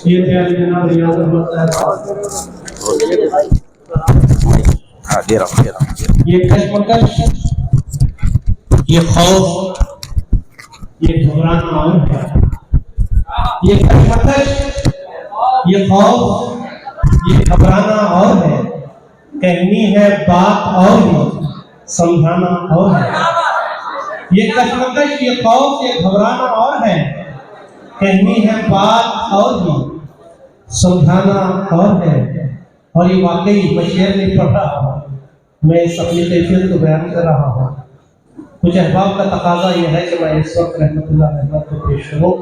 ये जनाब ये कशमकश, ये खौफ, ये घबराना और है। ये कशमकश, ये खौफ, ये घबराना और है। कहनी है बात और ही समझाना और है। ये कशमकश, ये खौफ, ये घबराना और है। कहनी है बात और ही समझाना और है। और ये वाकई मैं शेर नहीं पढ़ रहा हूँ, मैं इस अपनी कैफियत को बयान कर रहा हूँ। कुछ अहबाब का तकाजा ये है कि मैं इस वक्त रहमतुल्लाह रहमत को पेश करूँ।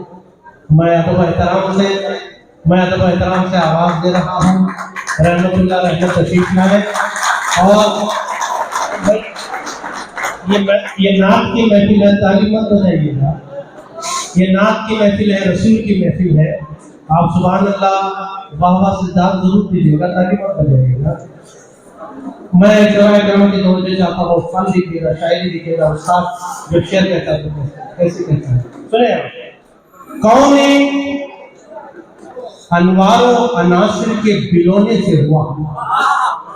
मैं अदब एहतराम से आवाज़ दे रहा हूँ। रहमतुल्लाह रहमत तशरीफ लाए। और ये नात की महफिल है, तालीम मत हो जाइएगा। ये नात की महफिल है, रसूल की महफिल है। आप सुभान अल्लाह वाह वाह सिद्धार्थ जरूर दीजिएगा, ताकि मत हो जाइएगा। मैं जवाब की तवज्जो चाहता हूँ। फन लिखिएगा, शायरी लिखिएगा। उस्ताद जो शेर कहता है कैसे कहता है सुने आप। कौन अनवारों अनासिर के बिलोने से हुआ,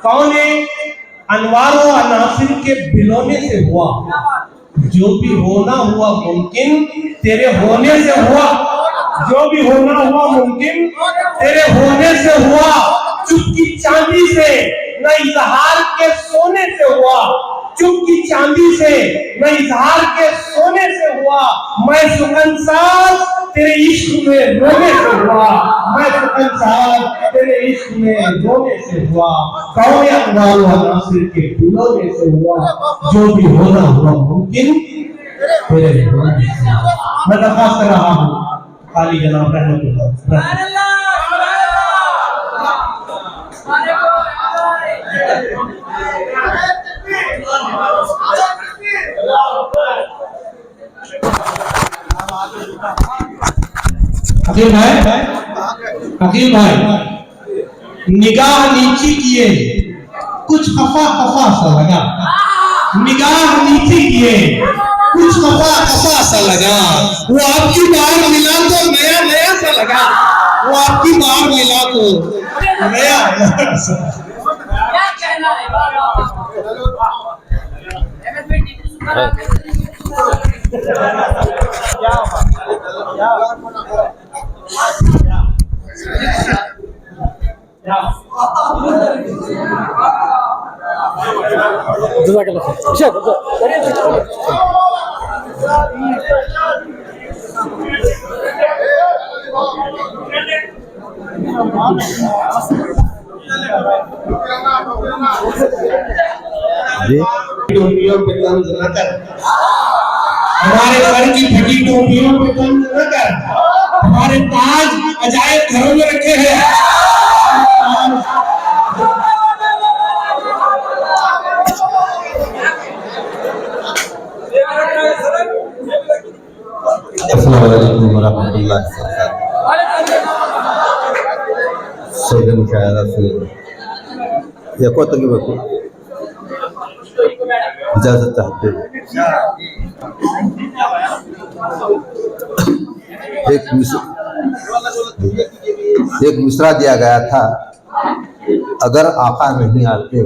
कौन अनवारों अनासिर के बिलोने से हुआ। जो भी होना हुआ मुमकिन तेरे होने से हुआ। जो भी होना हुआ मुमकिन तेरे होने से हुआ। चुप की चांदी से न इजहार के सोने से हुआ। चुप की चांदी से न इजहार के सोने से हुआ। मैं सुकनसाज तेरे इश्क में रोने से हुआ। मैं सुकनसाज तेरे इश्क में रोने से हुआ। कौन अनवार नासिर के बिलोने से हुआ। जो भी होना हुआ मुमकिन तेरे होने से हुआ। मैं दरख्वास्त कर रहा हूँ खाली जनाब रहमतुल्लाह। हकीम भाई निगाह नीची किए कुछ खफा खफा सा लगा। निगाह नीची किए कुछ खफा खफा सा लगा। वो आपकी बार मिला तो नया नया सा लगा। वो आपकी बार मिला तो नया नया सा। क्या कहना है टोपियों पे तंज न कर, हमारे सर की फटी टोपियों पे तंज न कर। हमारे ताज अजायब घरों में रखे हैं। अस्सलाम वालेकुम वरहमतुल्लाहि वबरकातुहू। मुशायरा से एको तकरीब इजाजत चाहते। एक मिसरा दिया गया था, अगर आका नहीं आते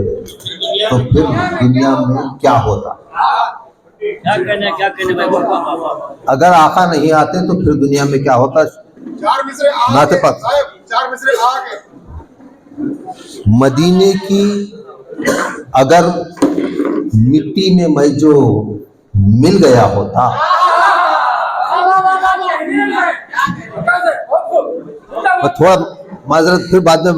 तो फिर दुनिया में क्या होता। अगर आका नहीं आते तो फिर दुनिया में क्या होता। नाते पाक मदीने की अगर मिट्टी में मैं जो मिल गया होता। थोड़ा माजरत फिर बाद में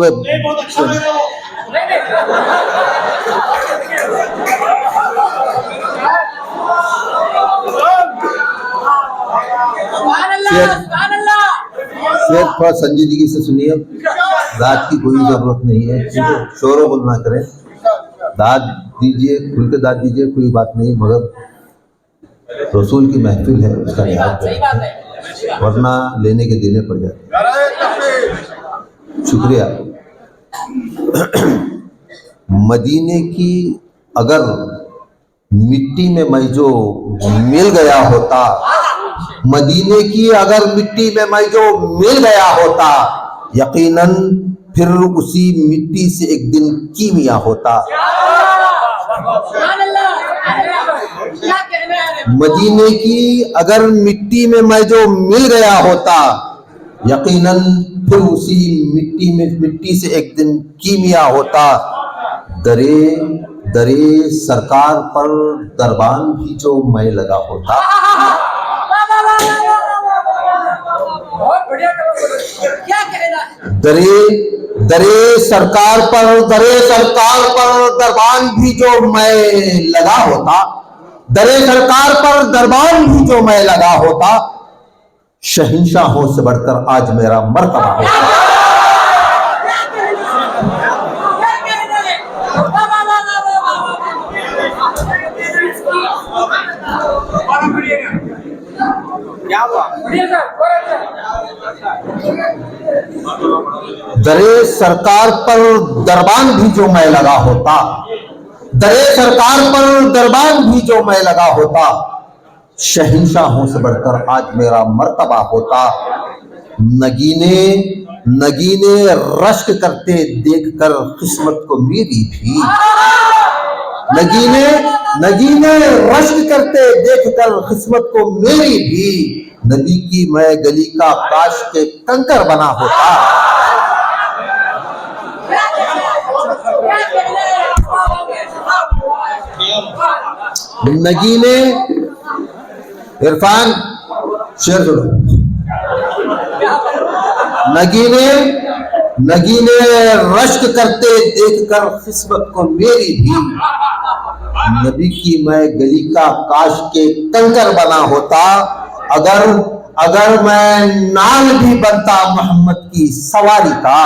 शेर थोड़ा संजीदगी से सुनिए। दाद की कोई जरूरत नहीं है, शोर गुल ना करें। दाद दीजिए, खुल के दाद दीजिए, कोई बात नहीं, मगर रसूल की महफिल है, उसका लिहाज करें, वरना लेने के देने पड़ जाते। शुक्रिया। मदीने की अगर मिट्टी में मैं जो मिल गया होता मदीने की अगर मिट्टी में मैं जो मिल गया होता, यकीनन फिर उसी मिट्टी से एक दिन कीमिया होता। मदीने की अगर मिट्टी में मैं जो मिल गया होता, यकीनन फिर उसी मिट्टी से एक दिन कीमिया होता। दरे दरे सरकार पर दरबान भी जो मैं लगा होता। दरे दरे सरकार पर दरबान भी जो मैं लगा होता। दरे सरकार पर दरबान भी जो मैं लगा होता। शहंशाहों से बढ़कर आज मेरा मर्तबा होता। दरे सरकार पर दरबान भी जो मैं लगा होता। दरे सरकार पर दरबान भी जो मैं लगा होता। शहंशाहों से बढ़कर आज मेरा मर्तबा होता। नगीने नगीने रश्क करते देखकर किस्मत को मेरी भी। नगीने नगीने रश्क करते देखकर किस्मत को मेरी भी। नबी की मैं गली का काश के कंकर बना होता। नगीने इरफान शेर सुनो। नगीने नगीने रश्क करते देखकर किस्मत को मेरी भी। नबी की मैं गली का काश के कंकर बना होता। अगर मैं नाल भी बनता मोहम्मद की सवारी का।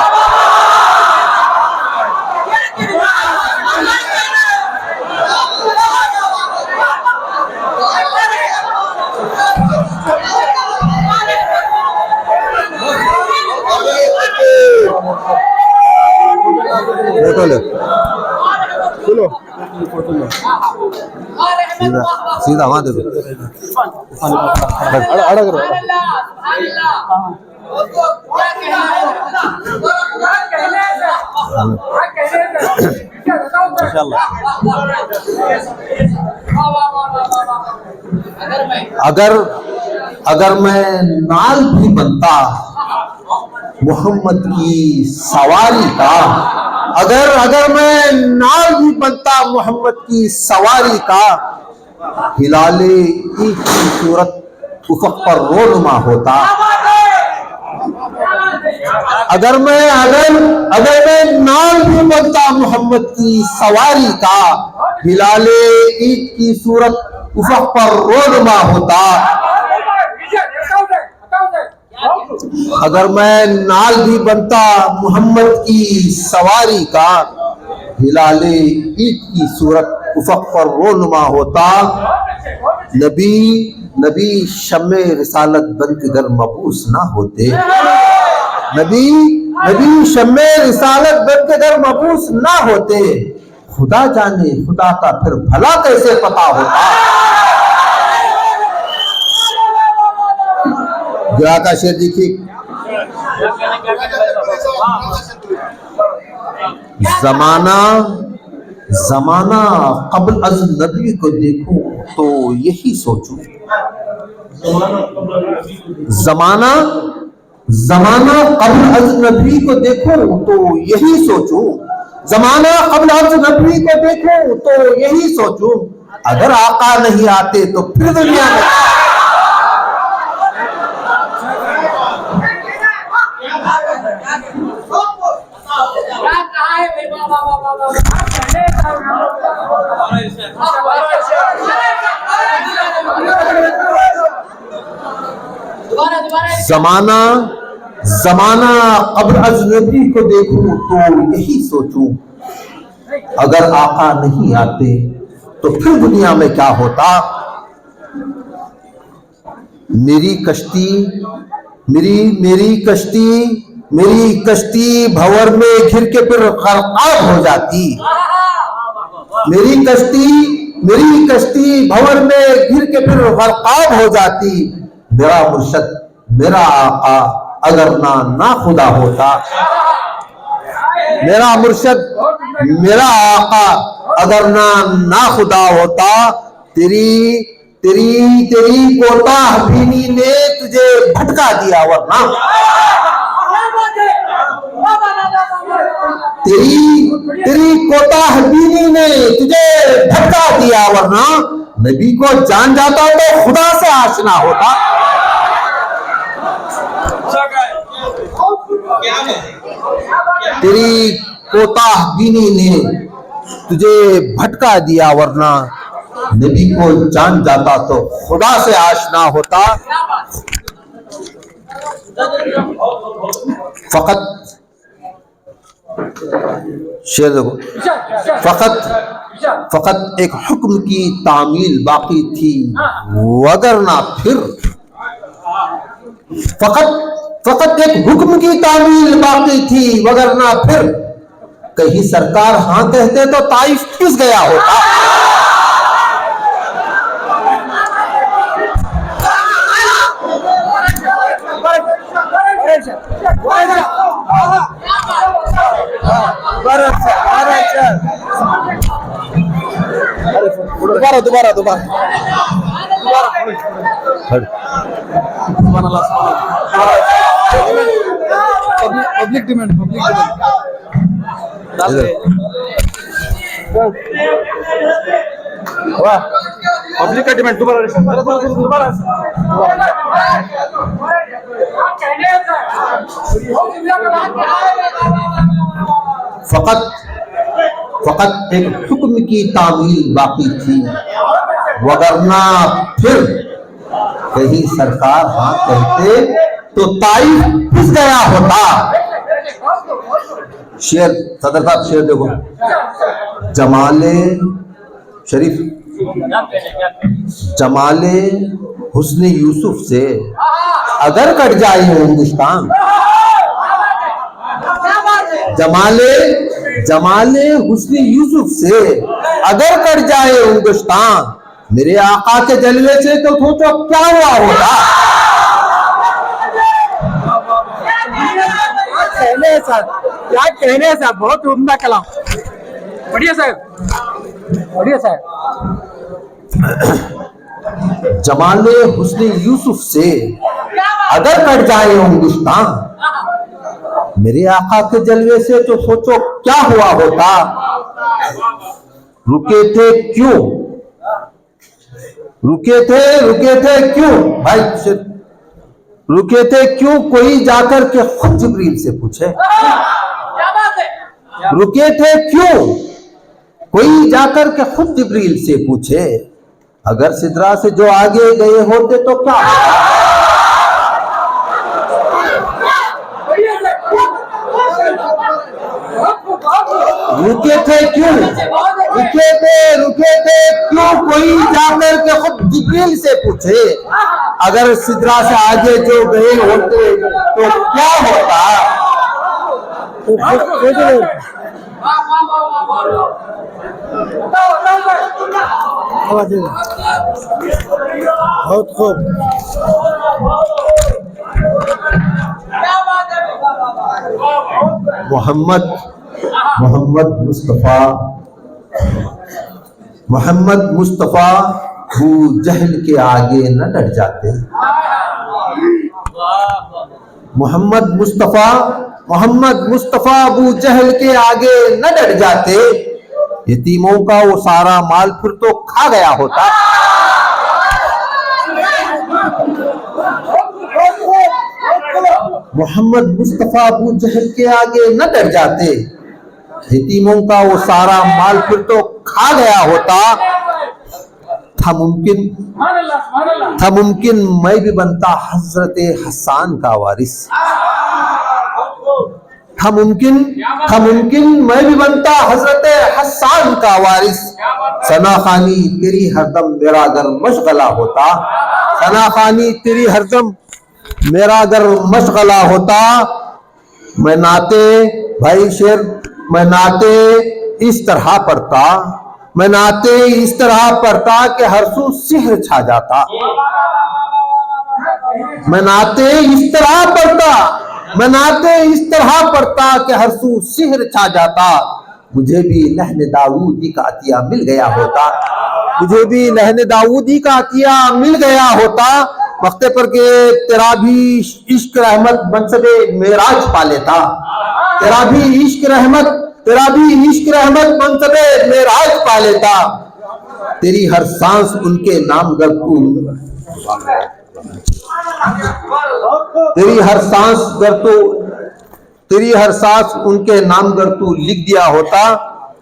सीधा वहां देखो। अगर मैं नाल भी बनता मोहम्मद की सवारी का। अगर मैं नाल भी बनता मोहम्मद की सवारी का। हिलाले ईद की सूरत उफक पर रोनुमा होता। अगर मैं नाल भी बनता मोहम्मद की सवारी का। हिलाले ईद की सूरत उफक पर रोनुमा होता। अगर मैं नाल भी बनता मोहम्मद की सवारी का। हिलाले ईद की सूरत उफक पर रोनुमा होता। नबी शम्मे रिसालत बन के घर मबूस ना होते। नबी शम्मे रिसालत बन के घर मबूस ना होते। खुदा जाने खुदा का फिर भला कैसे पता होता। दुआ का शेर देखिए। जमाना कब्ल अज नबी को देखूं तो यही सोचूं। जमाना कब्ल अज नबी को देखूं तो यही सोचूं। जमाना कब्ल अज नबी को देखूं तो यही सोचूं। अगर आका नहीं आते तो फिर दुनिया में जमाना कब्र अजनबी को देखूं तो यही सोचूं। अगर आका नहीं आते तो फिर दुनिया में क्या होता। मेरी कश्ती भंवर में घिर के फिर गरकाब हो जाती। मेरी कश्ती भंवर में घिर के फिर गरकाब हो जाती। मेरा मुर्शद मेरा आका अगर ना खुदा होता, मेरा मुर्शद मेरा आका अगर ना खुदा होता, तेरी तेरी तेरी कोताह बीनी ने तुझे भटका दिया, वरना तेरी तेरी कोताह बीनी ने तुझे भटका दिया, वरना नबी को जान जाता तो खुदा से आशना होता। तेरी कोताह बीनी ने तुझे भटका दिया, वरना नबी को जान जाता तो खुदा से आशना होता। फकत शेर देखो, फकत एक हुक्म की तामील बाकी थी, वगरना फिर फकत एक हुक्म की तामील बाकी थी, वगरना फिर कहीं सरकार हाँ कहते तो ताइफ पिस गया होता। दोबारा पब्लिक डिमांड पब्लिक का डिमांड दोबारा फकत एक हुक्म की तामील बाकी थी, वगरना फिर कहीं सरकार हाँ कहते तो ताइफ पिस गया होता। शेर सदर साहब शेर देखो, जमाले शरीफ जमाले हुस्ने यूसुफ से अगर कट जाए हिंदुस्तान, जमाले हुस्ने यूसुफ से अगर कट जाए हिंदुस्तान, मेरे आका के जलवे से तो सोचो क्या हुआ होगा। क्या कहने साहब, बहुत उम्दा कलाम, बढ़िया साहब। जमाले हुस्ने यूसुफ से अगर कट जाए हिंदुस्तान, मेरे आका के जलवे से तो सोचो क्या हुआ होता। रुके थे क्यों भाई, रुके थे क्यों कोई जाकर के खुद जिब्रील से पूछे। रुके थे क्यों कोई जाकर के खुद जिब्रील से पूछे, अगर सिदरा से जो आगे गए होते तो क्या होता। रुके थे क्यों कोई जाकर के खुद जिब्रील से पूछे, अगर सिदरा से आगे जो गए होते तो क्या होता। बहुत खूब। मोहम्मद मुस्तफा अबू जहल के आगे न डट जाते। मोहम्मद मुस्तफा अबू जहल के आगे न डट जाते, यतीमों का वो सारा माल फिर तो खा गया होता। मोहम्मद मुस्तफा अबू जहल के आगे न डट जाते, यतीमों का वो सारा माल फिर तो खा गया होता। था मुमकिन मैं भी बनता हजरत हसन का वारिस। था मुमकिन मैं भी बनता हजरत हसन का वारिस। सना खानी तेरी हरदम मेरा अगर मशगला होता, सना खानी तेरी हरदम मेरा अगर मशगला होता। मैं नाते भाई शेर, मैं नाते इस तरह पढ़ता, मैं नाते इस तरह पढ़ता कि हर सू सिहर छा जाता। मैं नाते इस तरह पढ़ता, मैं नाते इस तरह पढ़ता कि हर सू सिहर छा जाता। मुझे भी लहन दाऊदी का अतिया मिल गया होता, मुझे भी लहन दाऊदी का अतिया मिल गया होता। वक्ते पर के तेरा भी इश्क रहमत मनसबे मेराज पा लेता, तेरा भी इश्क रहमत, तेरा भी इश्क रहमत मनसबे मेराज पा लेता। तेरी हर सांस उनके नाम गर तू, तेरी हर सांस गर तू, तेरी हर सांस उनके नाम गर तू लिख दिया होता।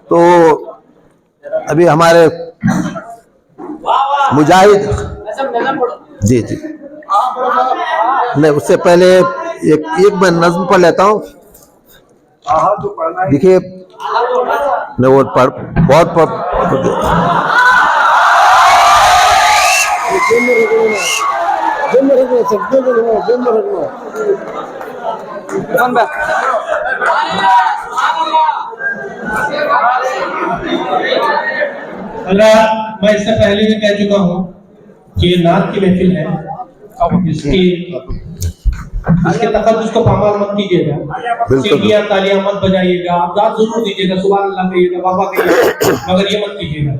तो अभी हमारे मुजाहिद जी जी नहीं, उससे पहले एक मैं नज्म पढ़ लेता हूँ। देखिए मैं वो पढ़ बहुत मैं इससे पहले भी कह चुका हूँ कि ये नात की महफिल है, इसके तकद्दुस को पामाल मत कीजिएगा, सीटियां तालियां मत बजाइएगा, आप दाद जरूर दीजिएगा, सुभान अल्लाह कहिएगा, बाबा कहिएगा, मगर ये मत कीजिएगा।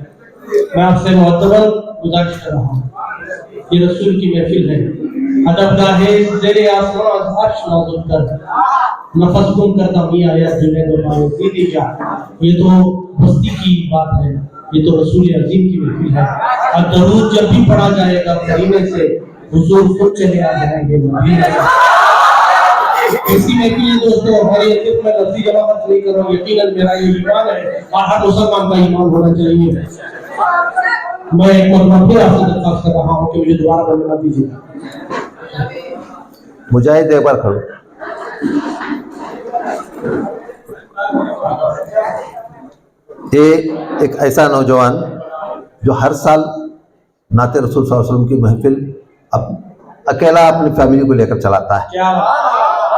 मैं आपसे मुअद्दबन गुजारिश कर रहा हूँ, ये रसूल की महफिल है। अदबगाहे ज़ेरे आसमान अर्श नाज़ुल कर, नफस गुम करता हुई आया जुनैद मायो दीदी जा। ये तो बस्ती की बात है, ये तो रसूल अज़ीम की महफिल है। और दरूद जब भी पढ़ा जाएगा मदीने से हुजूर खुद चले आ जाएंगे मदीने से। इसी महफिल है दोस्तों, हमारे यकीन में लफ्ज़ी जमात नहीं करो, यकीनन मेरा ये ईमान है और हर मुसलमान का ईमान होना चाहिए। मैं एक बार फिर आपसे दरख्वास्त कर रहा हूँ कि मुझे दोबारा बोलने मत दीजिएगा। मुजाहिद एक बार खड़ो। ये एक ऐसा नौजवान जो हर साल नाते रसूल सल्लल्लाहु अलैहि वसल्लम की महफिल अब अकेला अपनी फैमिली को लेकर चलाता है,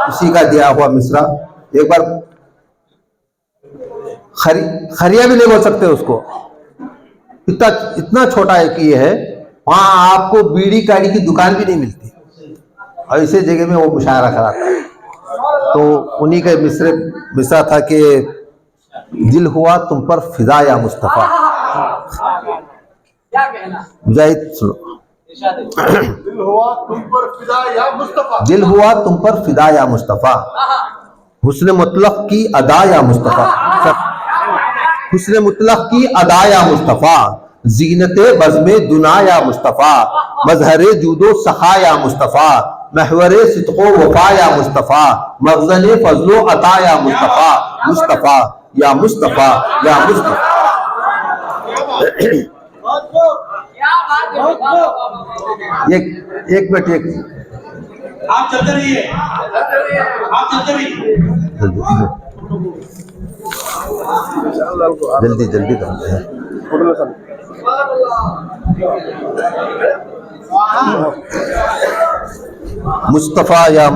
उसी का दिया हुआ मिसरा। एक बार खरिया भी नहीं बोल सकते उसको, इतना छोटा है कि ये है, वहां आपको बीड़ी काड़ी की दुकान भी नहीं मिलती, ऐसे जगह में वो मुशायरा कराता है। तो उन्हीं का मिसरा था कि दिल हुआ तुम पर फिदा या मुस्तफा। मुजाहिद सुनो। दिल हुआ तुम पर फिदा या मुस्तफा, दिल हुआ तुम पर फिदा या मुस्तफा, हुस्न मुतलक की अदा या मुस्तफा, हुस्न मुतलक की अदा या मुस्तफा, जीनते बज़्मे दुना या मुस्तफा, मज़हरे जूदो सखा या मुस्तफा, महवरे सिद्क़ो वफा या मुस्तफा, मग़ज़ने फज़लो अता या मुस्तफा, मुस्तफा या मुस्तफा या मुस्तफा। एक मिनट, आप चलते रहिए, आप चलते रहिए, जल्दी जल्दी करते हैं। मुस्तफा या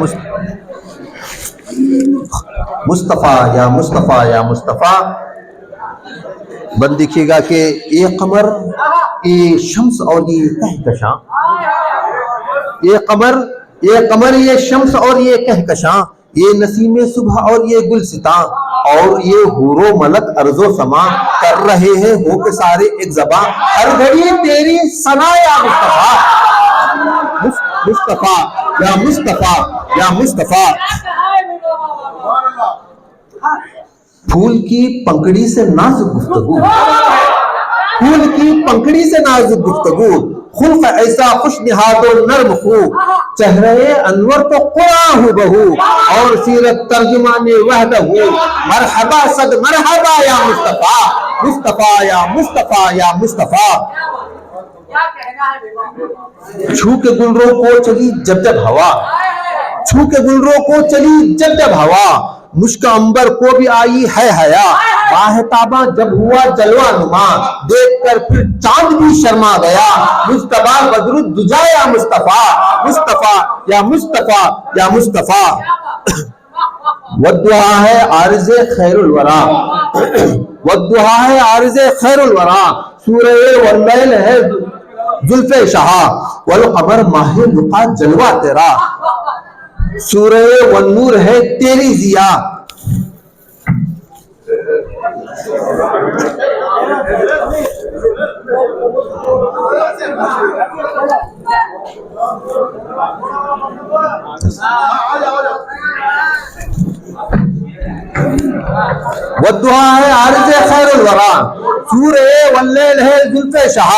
मुस्तफा या मुस्तफा या मुस्तफा। बंद देखिएगा कि ये कमर, ये शम्स और ये कहकशां, ये कमर, ये शम्स और ये कहकशां, ये नसीमे सुबह और ये गुलसितां, और ये हूरो मलक अर्जो समा कर रहे हैं हो के सारे एक ज़बां, हर घड़ी तेरी सना या मुस्तफा, मुस्तफा या मुस्तफा या मुस्तफा। फूल की पंखड़ी से नाजुक गुफ्तगू, फूल की पंखड़ी से नाजुक गुफ्तगू, खुल्क ऐसा खुश निहादो नर्म खू, चेहरे अनवर तो कुरान हुबहू, और सीरत तर्जुमाने वहदहू, मरहबा सद मरहबा या मुस्तफा, मुस्तफा या मुस्तफा या मुस्तफा। छू के गुलरों को चली जब जब हवा, छू के गुलरों को चली जब जब हवा, मुश्क अंबर को भी आई है हया, बाहताबा जब हुआ जलवा नुमा, देख कर फिर चांद भी शर्मा गया, मुस्तफा बदरुद्दुजा या मुस्तफा, मुस्तफा या मुस्तफा या मुस्तफा। वद्दुहा है आरिज़े खैरुल वरा, वद्दुहा है आरिज़े खैरुल वरा, सूरह वल्लैल है जुल्फे शाह वल कमर माहे लुका जलवा तेरा, सूरह वन्नूर है तेरी जिया। वद्दुहा है आरिज़े खैरुल वरा, सूरह वल्लैल है जुल्फे शाह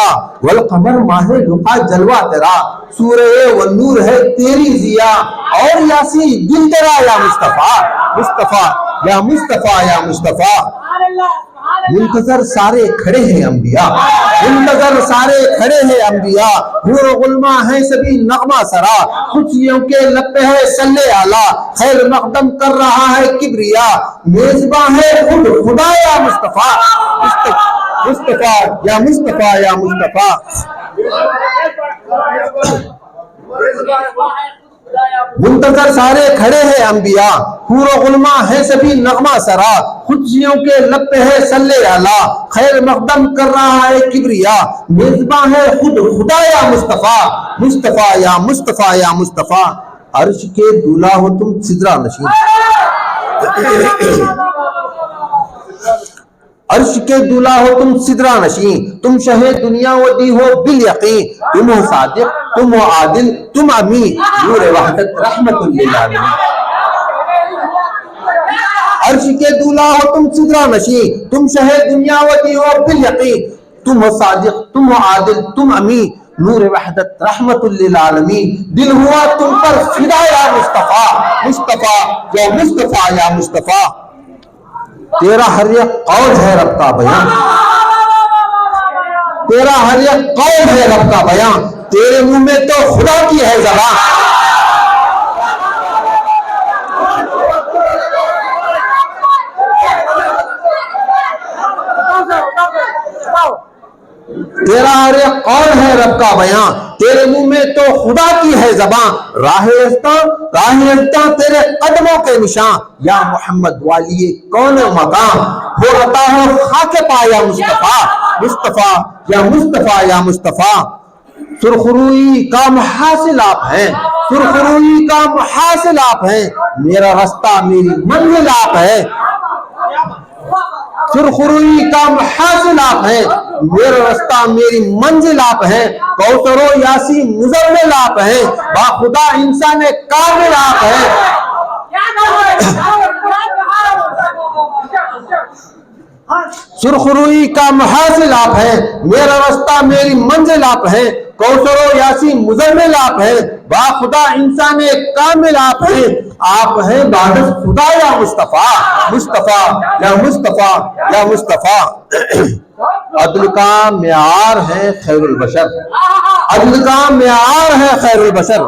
वल कमर माहे लुका जलवा तेरा, सूरह वन्नूर है तेरी जिया। और यासीन दिल तेरा या मुस्तफा, मुस्तफा या मुस्तफा या मुस्तफा। मुंतजर सारे खड़े हैं अंबिया, मुंतजर सारे खड़े हैं अंबिया, हूर गुलमा है सभी नगमा सरा, खुशियों के लब पे है सल्ले आला, खैर मकदम कर रहा है किबरिया, मेजबा है खुद खुदा या मुस्तफा, मुस्तफा या मुस्तफा या मुस्तफा। मुंतजर सारे खड़े हैं अंबिया, हूर गुलमा है सभी नगमा सरा, खुशियों के लब पे है सल्ले आला, खैर मकदम कर रहा है किबरिया, मेजबा है खुद खुदा या मुस्तफा, मुस्तफा या मुस्तफा या मुस्तफा। अर्श के दूल्हा हो तुम सिदरा नशीं, अर्श के दूल्हा हो तुम सिदरा नशीं, तुम शहे दुनिया व दी हो बिल यकीन, तुम हो सादिक तुम हो आदिल तुम अमी, नूर वहदत रहमतुल लिल आलमीन। अर्श के दूल्हा हो तुम सिदरा नशीं, तुम शहे दुनिया व दी हो बिल यकीन, तुम हो सादिक तुम हो आदिल तुम अमी, नूर वहदत रहमतुल लिल आलमीन। दिल हुआ तुम पर फिदा या मुस्तफा, मुस्तफा या मुस्तफा या मुस्तफा। तेरा हर एक कौल है रब का बयान, तेरा हर एक कौल है रब का बयान, तेरे मुंह में तो खुदा की है ज़बान। तेरा हर एक कौल है रब का बयान, तेरे मुंह में तो खुदा की है ज़बान। राह तेरे कदमों के निशान, या मोहम्मद वाली कौन मकाम, हो अता हो खाके पाया मुस्तफा, मुस्तफा या मुस्तफा या मुस्तफा। सुरखरुई का मुहासिल आप हैं, सुरखरुई का मुहासिल आप हैं, मेरा रास्ता मेरी मंजिल आप है, सुरखरुई का मुहासिल आप हैं, मेरा रास्ता मेरी मंजिल आप हैं, कौसरो यासी मुजम्मिल आप हैं, बाखुदा इंसान कामिल आप हैं। सुरखरुई का मुहासिल आप हैं, मेरा रास्ता मेरी मंजिल आप हैं, कौसरो यासी मुजम्मिल आप हैं, बाखुदा इंसान कामिल आप हैं। आप हैं बादस खुदा या मुस्तफा, मुस्तफा या मुस्तफा या मुस्तफा। अदल का मेयार है खैरुल बशर, अदल का मेयार है खैरुल बशर,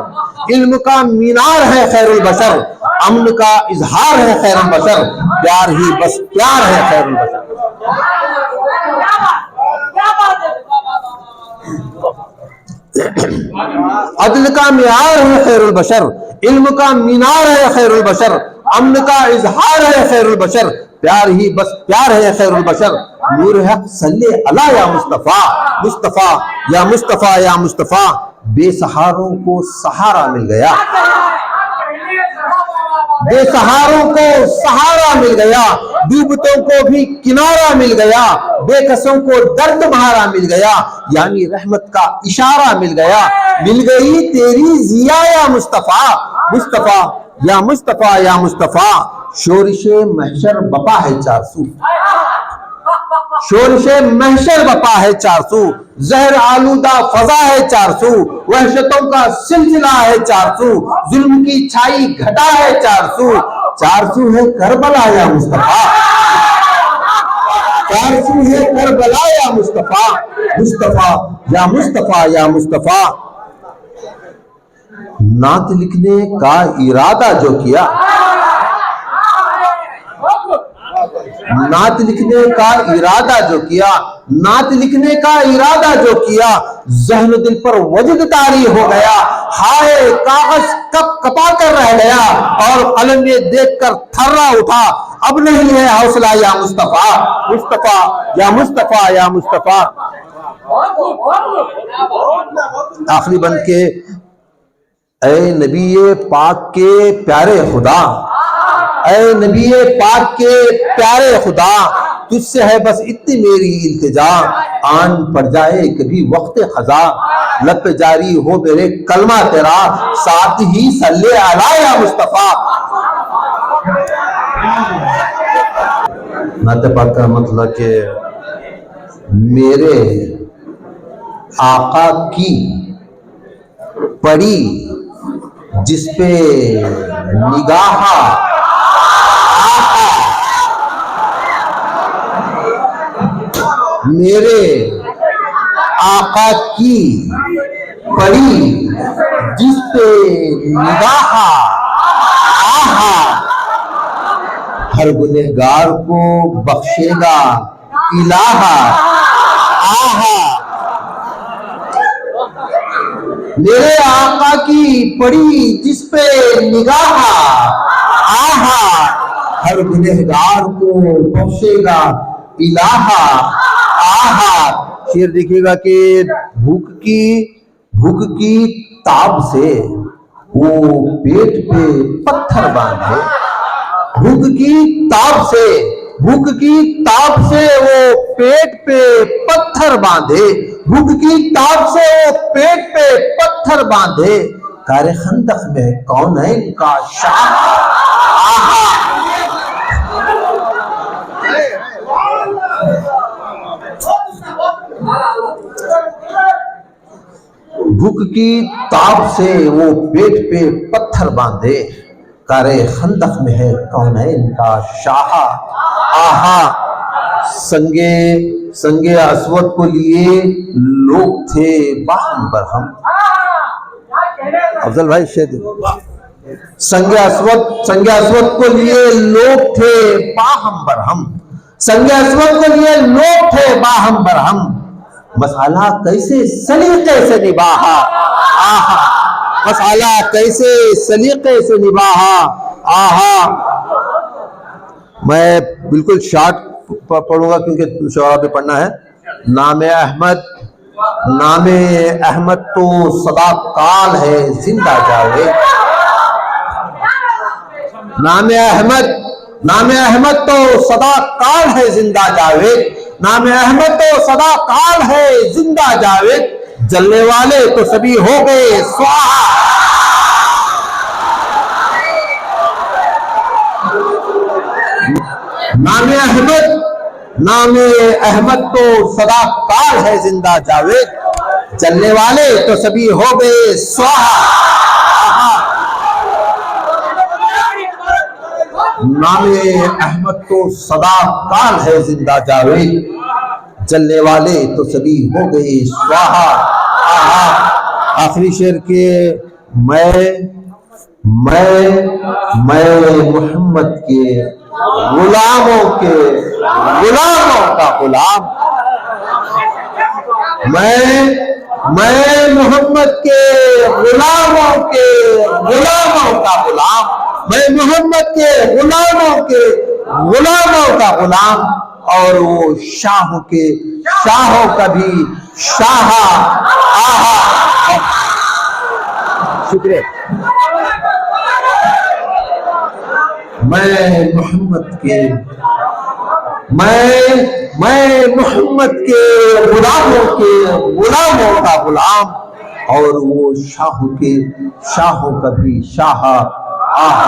इल्म का मीनार है खैरुल बशर, अमन का इजहार है खैरुल बशर, प्यार ही बस प्यार है खैरुल बशर। अदल का मेयार है खैरुल बशर, इल्म का मीनार है खैरुल बशर, अमन का इजहार है खैरुल बशर, प्यार ही बस प्यार है खैरुल बशर। नूर हक सल्ले अला या मुस्तफा, मुस्तफा या मुस्तफा या मुस्तफा। बेसहारों को सहारा मिल गया, बेसहारों को सहारा मिल गया, डूबतों को भी किनारा मिल गया, बेकसों को दर्द बहारा मिल गया, यानी रहमत का इशारा मिल गया। मिल गई तेरी जिया या मुस्तफा, मुस्तफा या मुस्तफा या मुस्तफा। शोरिशे महशर बपा है 400, शोरिशे महशर बपा है 400, जहर आलूदा फजा है 400, वहशतों का सिलसिला है 400, जुल्म की छाई घटा है 400। 400 है करबला या मुस्तफा, 400 है करबला या मुस्तफा, मुस्तफा या मुस्तफा या मुस्तफा। नात लिखने का इरादा जो किया, नात लिखने का इरादा जो किया, नात लिखने का इरादा जो किया, जहन दिल पर वजद तारी हो गया। हाय कागज कब कपा कर रह गया, और कलम में देखकर थर्रा उठा। अब नहीं है हौसला या मुस्तफा, मुस्तफा या मुस्तफा या मुस्तफा। आखिरी बंद के, ऐ नबी पाक के प्यारे खुदा, ऐ नबी पाक के प्यारे खुदा, तुझसे है बस इतनी मेरी इल्तिजा, आन पड़ जाए कभी वक्त खजा, लब पे जारी हो मेरे कलमा तेरा, साथ ही सल्ले अला या मुस्तफा। नाते पाक का मतलब कि मेरे आका की पड़ी जिस पे निगाह, मेरे आका की पड़ी जिस पे निगाह, आहा हर गुनहगार को बख्शेगा इलाहा, आहा मेरे आका की पड़ी जिस पे निगाह, आहा हर गुनहगार को बख्शेगा इलाहा, आहा। शेर देखिएगा कि भूख की ताब से वो पेट पे पत्थर बांधे, भूख की ताब से वो पेट पे पत्थर बांधे, भूख की ताब से वो पेट पे पत्थर बांधे, कारे खंदक में कौन है इनका शाह, आहा भूख की ताब से वो पेट पे पत्थर बांधे, कारे खंदक में है कौन है इनका शाह, आहा संगे अस्वद को लिए लोग थे बाहम बरहम। अफजल भाई शेर, संगे अस्वद को लिए लोग थे बाहम बरहम, संगे अस्वद को लिए लोग थे बाहम बरहम, मसाला कैसे सलीके से निभाहा, आहा मसाला कैसे सलीके से निभाहा, आहा। मैं बिल्कुल शॉर्ट पढ़ूंगा क्योंकि शोरा पे पढ़ना है। नामे अहमद तो सदा काल है जिंदा जावेद, नामे अहमद तो सदा काल है जिंदा जावेद, नामे अहमद तो सदा काल है जिंदा जावेद, जलने वाले तो सभी हो गए स्वाहा। नामे अहमद तो सदा काल है जिंदा जावेद, जलने वाले तो सभी हो गए स्वाहा। नामे अहमद तो सदा काल है जिंदा जावेद, जलने वाले तो सभी हो गए स्वाहा, आहा। आखिरी शेर के, मैं मोहम्मद के गुलामों का गुलाम, मैं मोहम्मद के गुलामों का गुलाम, मैं मोहम्मद के गुलामों का गुलाम, और वो शाहों का भी शाह, आहा। शुक्रिया। मैं मोहम्मद के गुलामों का गुलाम, और वो शाहों का भी शाह, आहा।